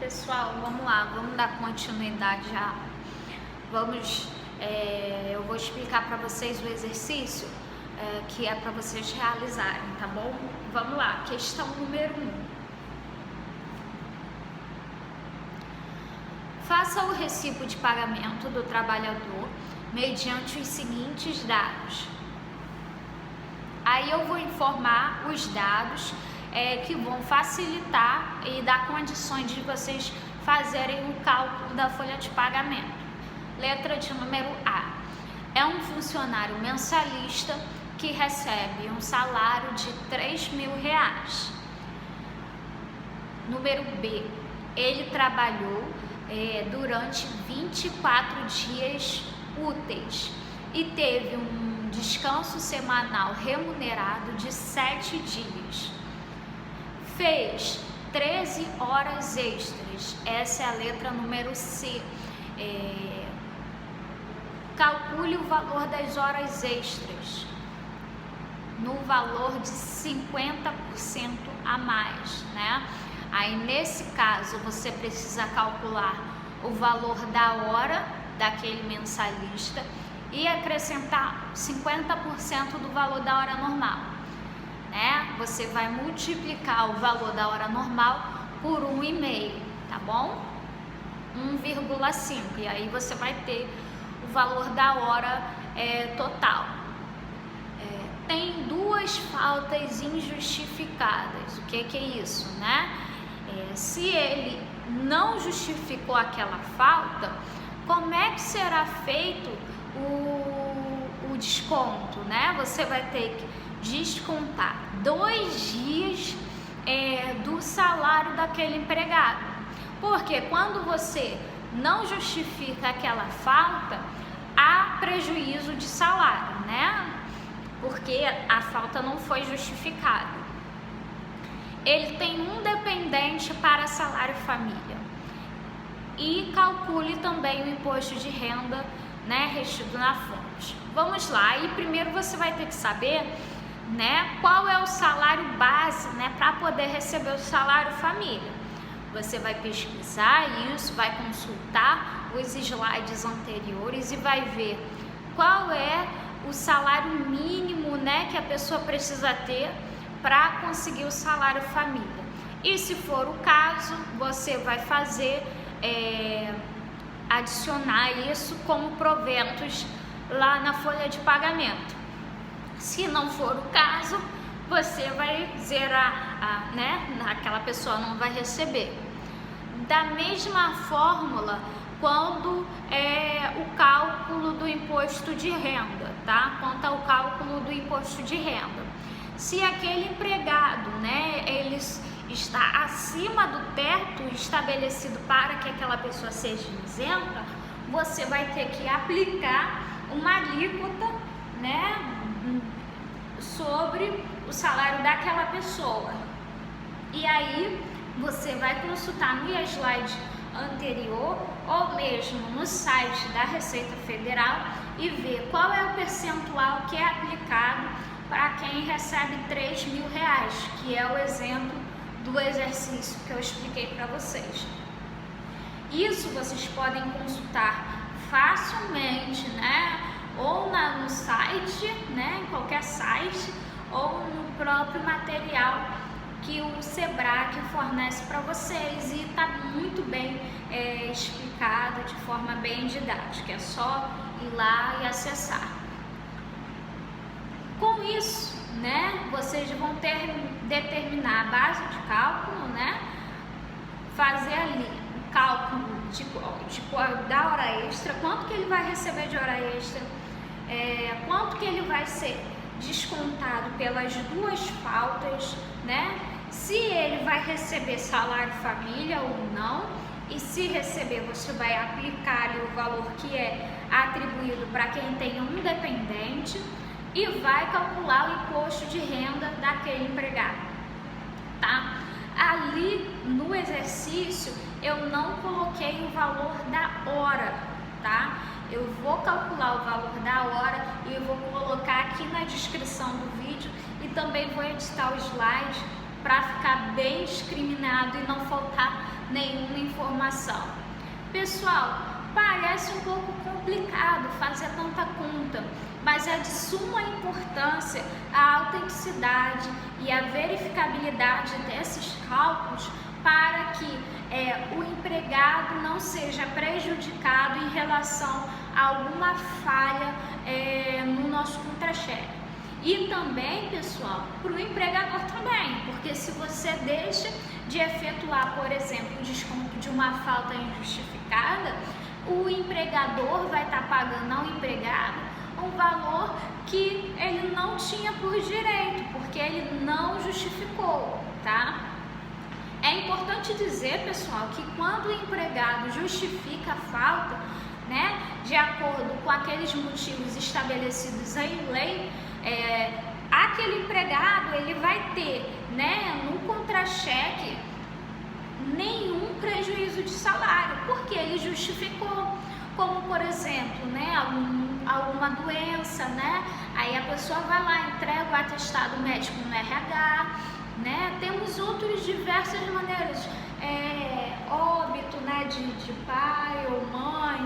Pessoal, vamos lá, vamos dar continuidade já. Eu vou explicar para vocês o exercício que é para vocês realizarem, tá bom? Vamos lá, questão número 1. Faça o recibo de pagamento do trabalhador mediante os seguintes dados. Aí eu vou informar os dados que vão facilitar e dar condições de vocês fazerem o cálculo da folha de pagamento. Letra de número A. É um funcionário mensalista que recebe um salário de R$3.000. Número B. Ele trabalhou durante 24 dias úteis e teve um descanso semanal remunerado de 7 dias. Fez 13 horas extras. Essa é a letra número C. Calcule o valor das horas extras no valor de 50% a mais, né? Aí nesse caso você precisa calcular o valor da hora daquele mensalista e acrescentar 50% do valor da hora normal, né? Você vai multiplicar o valor da hora normal por 1,5, tá bom? 1,5, e aí você vai ter o valor da hora total. Tem duas faltas injustificadas. O que é isso, né? Se ele não justificou aquela falta, como é que será feito o desconto, né? Você vai ter que descontar 2 dias do salário daquele empregado, porque quando você não justifica aquela falta, há prejuízo de salário, né? Porque a falta não foi justificada. Ele tem um dependente para salário família. E calcule também o imposto de renda, né, retido na fonte. Vamos lá, e primeiro você vai ter que saber, né, qual é o salário base, né, para poder receber o salário família. Você vai pesquisar isso, vai consultar os slides anteriores e vai ver qual é o salário mínimo, né, que a pessoa precisa ter para conseguir o salário família. E se for o caso, você vai fazer adicionar isso como proventos lá na folha de pagamento. Se não for o caso, você vai zerar, né? Aquela pessoa não vai receber. Da mesma fórmula, quando o cálculo do imposto de renda, tá? Quanto ao cálculo do imposto de renda. Se aquele empregado, né, ele está acima do teto estabelecido para que aquela pessoa seja isenta, você vai ter que aplicar uma alíquota, né, sobre o salário daquela pessoa. E aí você vai consultar no slide anterior ou mesmo no site da Receita Federal e ver qual é o percentual que é aplicado para quem recebe R$3.000, que é o exemplo do exercício que eu expliquei para vocês. Isso vocês podem consultar facilmente, né? Ou no site, né? Em qualquer site, ou no próprio material que o Sebrae fornece para vocês, e está muito bem explicado de forma bem didática. É só ir lá e acessar. Com isso, né, vocês vão determinar a base de cálculo, né, fazer ali o cálculo da hora extra, quanto que ele vai receber de hora extra, quanto que ele vai ser descontado pelas duas faltas, né, se ele vai receber salário família ou não, e se receber você vai aplicar ali o valor que é atribuído para quem tem um dependente, e vai calcular o imposto de renda daquele empregado, tá? Ali no exercício eu não coloquei o valor da hora, tá? Eu vou calcular o valor da hora e eu vou colocar aqui na descrição do vídeo, e também vou editar o slide para ficar bem discriminado e não faltar nenhuma informação. informação. Pessoal, parece um pouco complicado fazer tanta conta, mas é de suma importância a autenticidade e a verificabilidade desses cálculos para que o empregado não seja prejudicado em relação a alguma falha no nosso contra-cheque. E também, pessoal, para o empregador também, porque se você deixa de efetuar, por exemplo, o desconto de uma falta injustificada, o empregador vai estar pagando ao empregado um valor que ele não tinha por direito, porque ele não justificou, tá? É importante dizer, pessoal, que quando o empregado justifica a falta, né, de acordo com aqueles motivos estabelecidos em lei, aquele empregado ele vai ter, né, no contra-cheque nenhum prejuízo de salário, porque ele justificou, como por exemplo, né, alguma doença, né, aí a pessoa vai lá, entrega o atestado médico no RH, né, temos outras diversas maneiras, óbito, né, de pai ou mãe,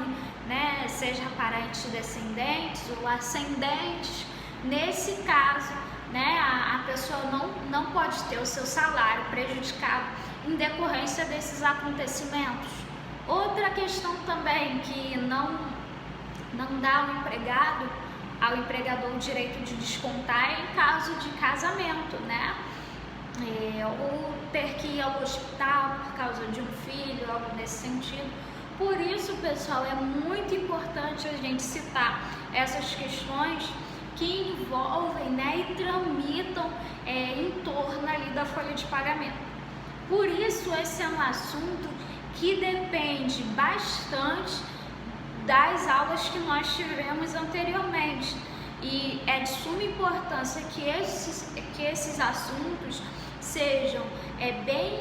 né, seja parentes descendentes ou ascendentes. Nesse caso, né, a pessoa não pode ter o seu salário prejudicado em decorrência desses acontecimentos. Outra questão também que não dá ao empregador o direito de descontar é em caso de casamento, né? Ou ter que ir ao hospital por causa de um filho, algo nesse sentido. Por isso, pessoal, é muito importante a gente citar essas questões que envolvem, né, e tramitam em torno ali da folha de pagamento. Por isso, esse é um assunto que depende bastante das aulas que nós tivemos anteriormente. E é de suma importância que esses assuntos sejam bem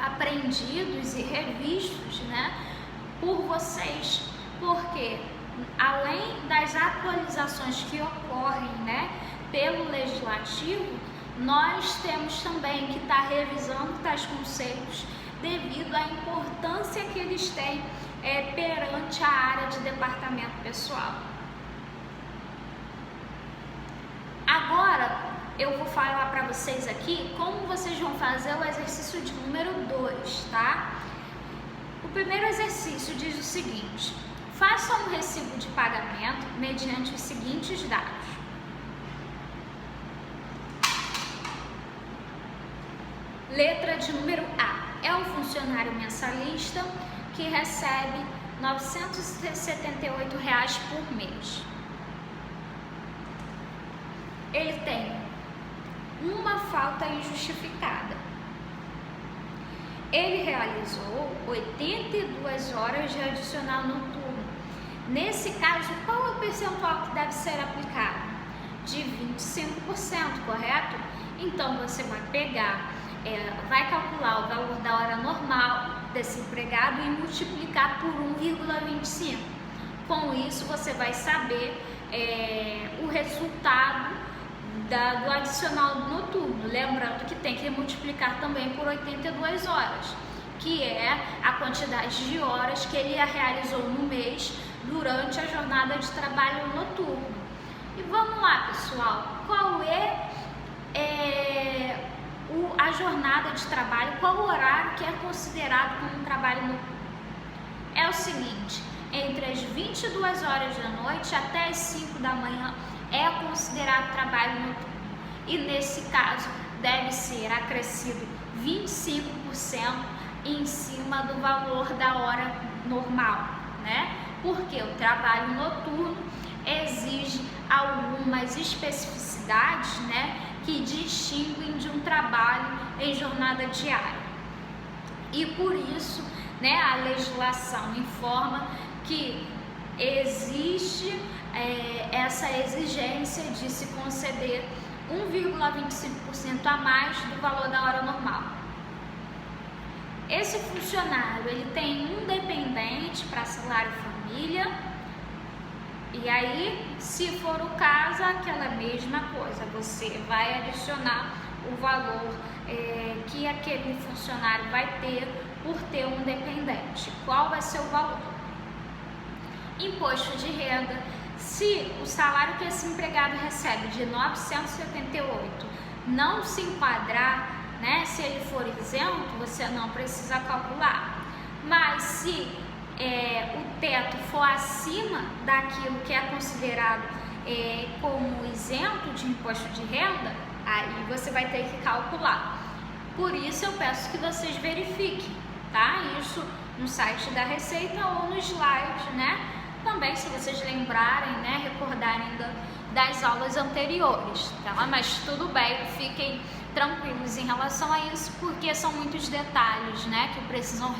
aprendidos e revistos, né, por vocês, porque além das atualizações que ocorrem, né, pelo legislativo, nós temos também que estar revisando tais conceitos devido à importância que eles têm perante a área de departamento pessoal. Agora eu vou falar para vocês aqui como vocês vão fazer o exercício de número 2, tá? O primeiro exercício diz o seguinte: faça um recibo de pagamento mediante os seguintes dados. Letra de número A. É um funcionário mensalista que recebe R$ 978 por mês. Ele tem uma falta injustificada. Ele realizou 82 horas de adicional noturno. Nesse caso, qual é o percentual que deve ser aplicado? De 25%, correto? Então, você vai pegar, vai calcular o valor da hora normal desse empregado e multiplicar por 1,25. Com isso, você vai saber o resultado do adicional noturno. Lembrando que tem que multiplicar também por 82 horas, que é a quantidade de horas que ele realizou no mês durante a jornada de trabalho noturno. E vamos lá, pessoal, qual a jornada de trabalho, qual o horário que é considerado como um trabalho noturno? É o seguinte: entre as 22 horas da noite até as 5 da manhã é considerado trabalho noturno. E nesse caso deve ser acrescido 25% em cima do valor da hora normal, né? Porque o trabalho noturno exige algumas especificidades, né, que distinguem de um trabalho em jornada diária. E por isso, né, a legislação informa que existe essa exigência de se conceder 1,25% a mais do valor da hora normal. Esse funcionário, ele tem um dependente para salário família, e aí, se for o caso, aquela mesma coisa, você vai adicionar o valor que aquele funcionário vai ter por ter um dependente. Qual vai ser o valor? Imposto de renda. Se o salário que esse empregado recebe de 978 não se enquadrar, né, se ele for isento, você não precisa calcular. Mas se o teto for acima daquilo que é considerado como isento de imposto de renda, aí você vai ter que calcular. Por isso eu peço que vocês verifiquem, tá? Isso no site da Receita ou nos slides, né? Também, se vocês lembrarem, né, recordarem das aulas anteriores, tá? Mas tudo bem, fiquem tranquilos em relação a isso, porque são muitos detalhes, né, que precisam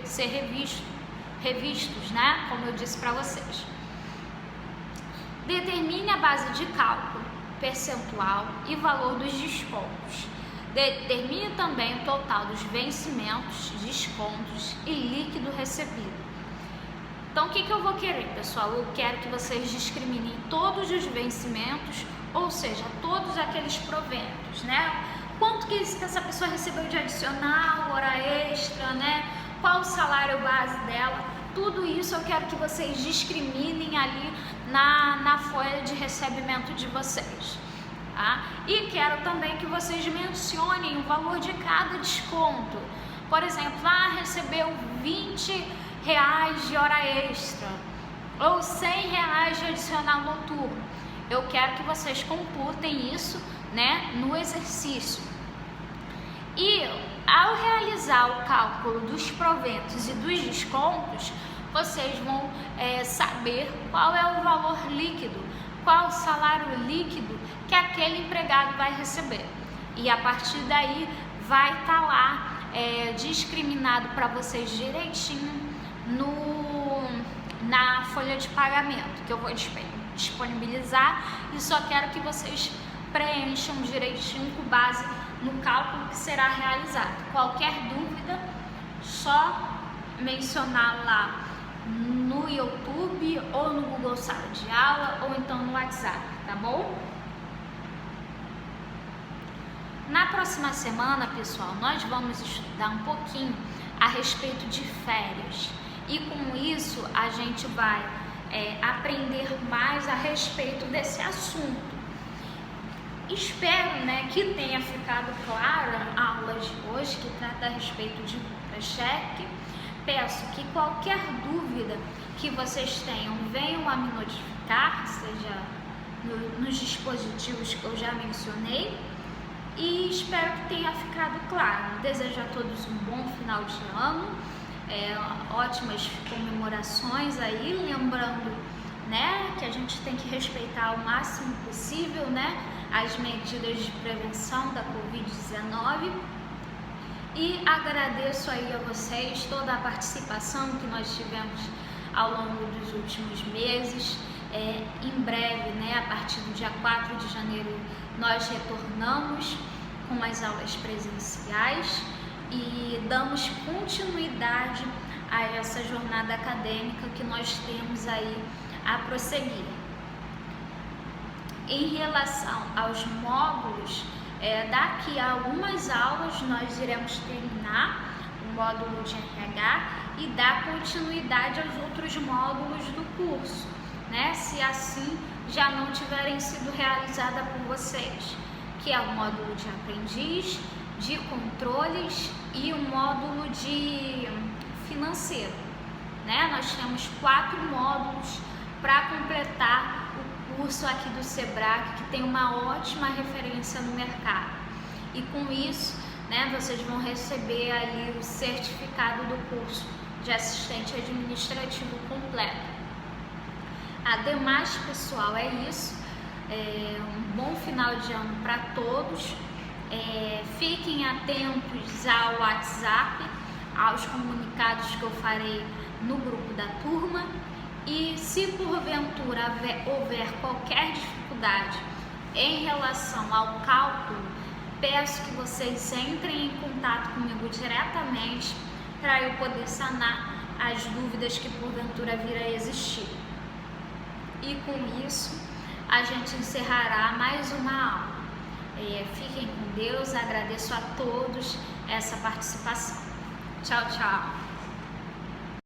ser revistos, né, como eu disse para vocês. Determine a base de cálculo, percentual e valor dos descontos. Determine também o total dos vencimentos, descontos e líquido recebido. Então, o que eu vou querer, pessoal? Eu quero que vocês discriminem todos os vencimentos, ou seja, todos aqueles proventos, né? Quanto que essa pessoa recebeu de adicional, hora extra, né? Qual o salário base dela? Tudo isso eu quero que vocês discriminem ali na folha de recebimento de vocês. Tá? E quero também que vocês mencionem o valor de cada desconto. Por exemplo, recebeu R$20 de hora extra ou R$100 de adicional noturno. Eu quero que vocês computem isso, né, no exercício. E ao realizar o cálculo dos proventos e dos descontos, vocês vão saber qual é o valor líquido, qual o salário líquido que aquele empregado vai receber. E a partir daí vai estar lá discriminado para vocês direitinho na folha de pagamento que eu vou disponibilizar, e só quero que vocês preencham direitinho com base no cálculo que será realizado. Qualquer dúvida, só mencionar lá no YouTube ou no Google Sala de Aula ou então no WhatsApp, tá bom? Na próxima semana, pessoal, nós vamos estudar um pouquinho a respeito de férias. E com isso a gente vai aprender mais a respeito desse assunto. Espero, né, que tenha ficado clara a aula de hoje, que trata a respeito de contra-cheque. Peço que qualquer dúvida que vocês tenham venham a me notificar, seja nos dispositivos que eu já mencionei. E espero que tenha ficado claro. Desejo a todos um bom final de ano. Ótimas comemorações aí, lembrando, né, que a gente tem que respeitar o máximo possível, né, as medidas de prevenção da Covid-19, e agradeço aí a vocês toda a participação que nós tivemos ao longo dos últimos meses. Em breve, né, a partir do dia 4 de janeiro, nós retornamos com as aulas presenciais e damos continuidade a essa jornada acadêmica que nós temos aí a prosseguir. Em relação aos módulos, daqui a algumas aulas nós iremos terminar o módulo de RH e dar continuidade aos outros módulos do curso, né? Se assim já não tiverem sido realizada por vocês, que é o módulo de aprendiz, de controles e o módulo de financeiro, né? Nós temos 4 módulos para completar o curso aqui do Sebrae, que tem uma ótima referência no mercado. E com isso, né, vocês vão receber ali o certificado do curso de assistente administrativo completo. Ademais, pessoal, é isso. Um bom final de ano para todos. Fiquem atentos ao WhatsApp, aos comunicados que eu farei no grupo da turma, e se porventura houver qualquer dificuldade em relação ao cálculo, peço que vocês entrem em contato comigo diretamente para eu poder sanar as dúvidas que porventura vir a existir. E com isso a gente encerrará mais uma aula. Fiquem com Deus, agradeço a todos essa participação. Tchau, tchau.